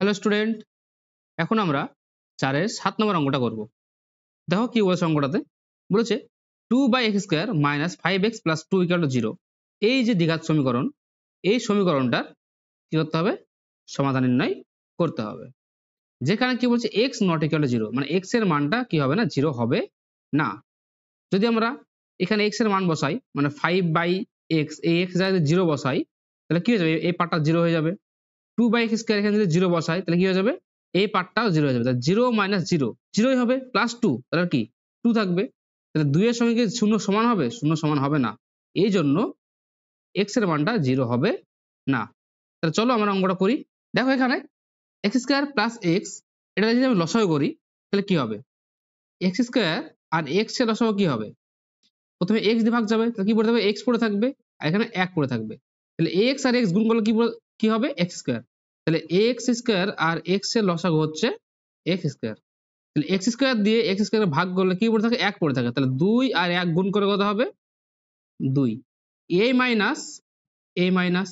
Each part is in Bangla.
হ্যালো স্টুডেন্ট, এখন আমরা 4 এর 7 নম্বর অঙ্কটা করব। দেখো কি বলেছে অঙ্কটাতে, বলেছে 2/x² - 5x + 2 = 0। এই যে দ্বিঘাত সমীকরণ, এই সমীকরণটার কি করতে হবে? সমাধান নির্ণয় করতে হবে। যেখানে কি বলছে x ≠ 0, মানে x এর মানটা কি হবে না, 0 হবে না। যদি আমরা এখানে x এর মান বসাই, মানে 5/x, এই x জায়গায় 0 বসাই, তাহলে কি হয়ে যাবে? এই পার্টটা 0 হয়ে যাবে। 2/x² এখানে যদি 0 বসাই, তাহলে কি হয়ে যাবে? এই পার্টটাও 0 হয়ে যাবে। তাহলে 0 - 0 0ই হবে, +2 তাহলে কি 2 থাকবে। তাহলে 2 এর সঙ্গে কি 0 সমান হবে? 0 সমান হবে না। এইজন্য x এর মানটা 0 হবে না। তাহলে চলো আমরা অঙ্কটা করি। দেখো এখানে x² + x, এটা যদি আমি লসাগু করি, তাহলে কি হবে? x² আর x এর লসাগু কি হবে? প্রথমে x দিয়ে ভাগ যাবে, তাহলে কি পড়ে থাকবে? x পড়ে থাকবে, আর এখানে 1 পড়ে থাকবে। তাহলে ax আর x গুণ করলে কি হবে? x²। তাহলে ax² আর x এর লসাগু হচ্ছে x²। তাহলে x² দিয়ে x² ভাগ করলে কি পড়ে থাকে? 1 পড়ে থাকে। তাহলে 2 আর 1 গুণ করে কত হবে? 2। a মাইনাস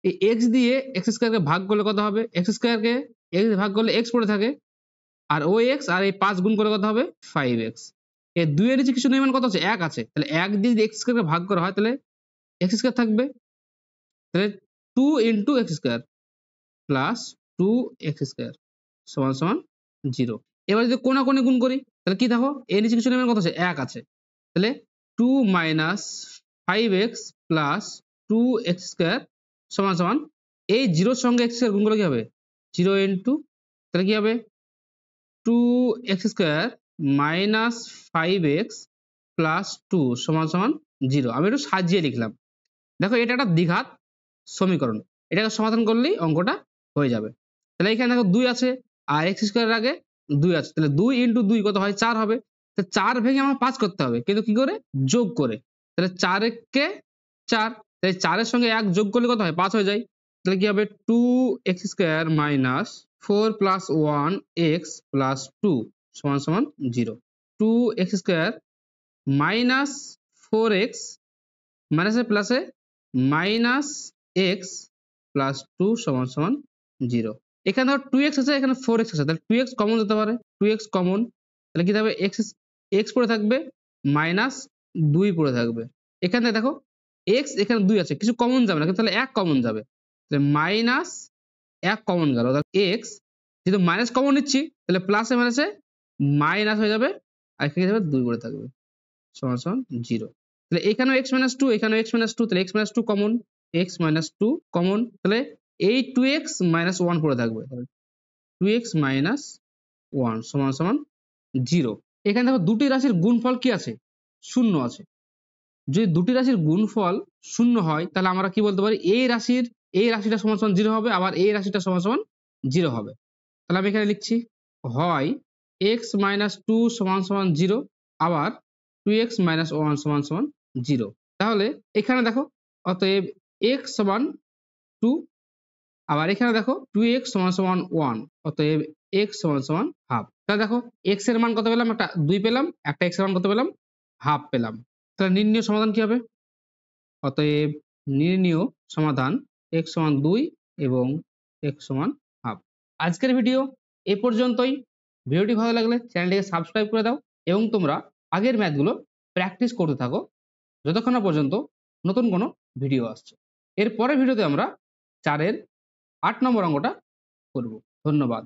এই x দিয়ে x² কে ভাগ করলে কত হবে? x² কে x দিয়ে ভাগ করলে x পড়ে থাকে, আর ox আর এই 5 গুণ করে কত হবে? 5x। এই 2 এর নিচে কিছু নেই, মানে কত আছে? 1 আছে। তাহলে 1 দিয়ে যদি x² কে ভাগ করা হয়, তাহলে x² থাকবে। তাহলে 2 x² প্লাস 2x² সমান 0। এবার যদি কোণাকুণি গুণ করি, তাহলে কি দেখো? এর নিচে কিছু নেই, মানে কত আছে? 1 আছে। তাহলে 2 - 5x প্লাস 2x² সমান এই 0 এর সঙ্গে x² গুণ করলে কি হবে? 0 তাহলে কি হবে? 2x² মাইনাস 5x প্লাস 2 সমান 0। আমি একটু সাজিয়ে লিখলাম। দেখো এটা একটা দ্বিঘাত সমীকরণ, এটাকে সমাধান করলেই অঙ্কটা হয়ে যাবে। তাহলে এখানে দেখো 2 আছে, আর x² এর আগে 2 আছে, তাহলে 2 × 2 কত হয়? 4 হবে। তাহলে 4 ভেঙে আমার 5 করতে হবে, কিন্তু কি করে? যোগ করে। তাহলে 4 কে 4, তাই 4 এর সঙ্গে 1 যোগ করলে কত হয়? 5 হয়ে যায়। তাহলে কি হবে? 2x² মাইনাস 4 + 1x + 2 সমান 0। 2x² মাইনাস 4x, মাইনাসে প্লাসে মাইনাস x প্লাস 2 সমান 0। এখানে ধর 2x আছে, এখানে 4x আছে, তাহলে 2x কমন যেতে পারে। 2x কমন, তাহলে কি থাকবে? x পড়ে থাকবে, মাইনাস 2 পড়ে থাকবে। এখানে দেখো x, এখানে 2 আছে, কিছু কমন যাবে না, কিন্তু তাহলে 1 কমন যাবে। তাহলে মাইনাস 1 কমন গেল, তাহলে x যেহেতু মাইনাস কমন নিচ্ছি, তাহলে প্লাসে মাইনাসে মাইনাস হয়ে যাবে, আর এখানে যাবে 2 পড়ে থাকবে সমান 0। তাহলে এখানেও x - 2, এখানেও x - 2, তাহলে x - 2 কমন, x - 2 কমন, তাহলে এই 2x - 1 পড়ে থাকবে। তাহলে 2x - 1 সমান 0। এখানে দেখো দুটি রাশির গুণফল কি আছে? 0 আছে। যদি দুটি রাশির গুণফল 0 হয়, তাহলে আমরা কি বলতে পারি? এই রাশিটা সমান 0 হবে, আবার এই রাশিটা সমান 0 হবে। তাহলে আমি এখানে লিখছি, হয় x - 2 সমান 0, আবার 2x - 1 সমান 0। তাহলে এখানে দেখো, অতএব x সমান 2, আবার এখানে দেখো 2x সমান 1, অতএব x সমান হাফ। তাহলে দেখো x এর মান কত পেলাম? একটা 2 পেলাম, একটা x এর মান কত পেলাম? হাফ পেলাম। তাহলে নির্ণীয় সমাধান কি হবে? অতএব নির্ণীয় সমাধান x সমান 2 এবং x সমান হাফ। আজকের ভিডিও এ পর্যন্তই। ভিডিওটি ভালো লাগলে চ্যানেলটিকে সাবস্ক্রাইব করে দাও, এবং তোমরা আগের ম্যাথগুলো প্র্যাকটিস করতে থাকো যতক্ষণ না পর্যন্ত নতুন কোনো ভিডিও আসছে। এর পরের ভিডিওতে আমরা 4 এর 8 নম্বর অঙ্কটা করব। ধন্যবাদ।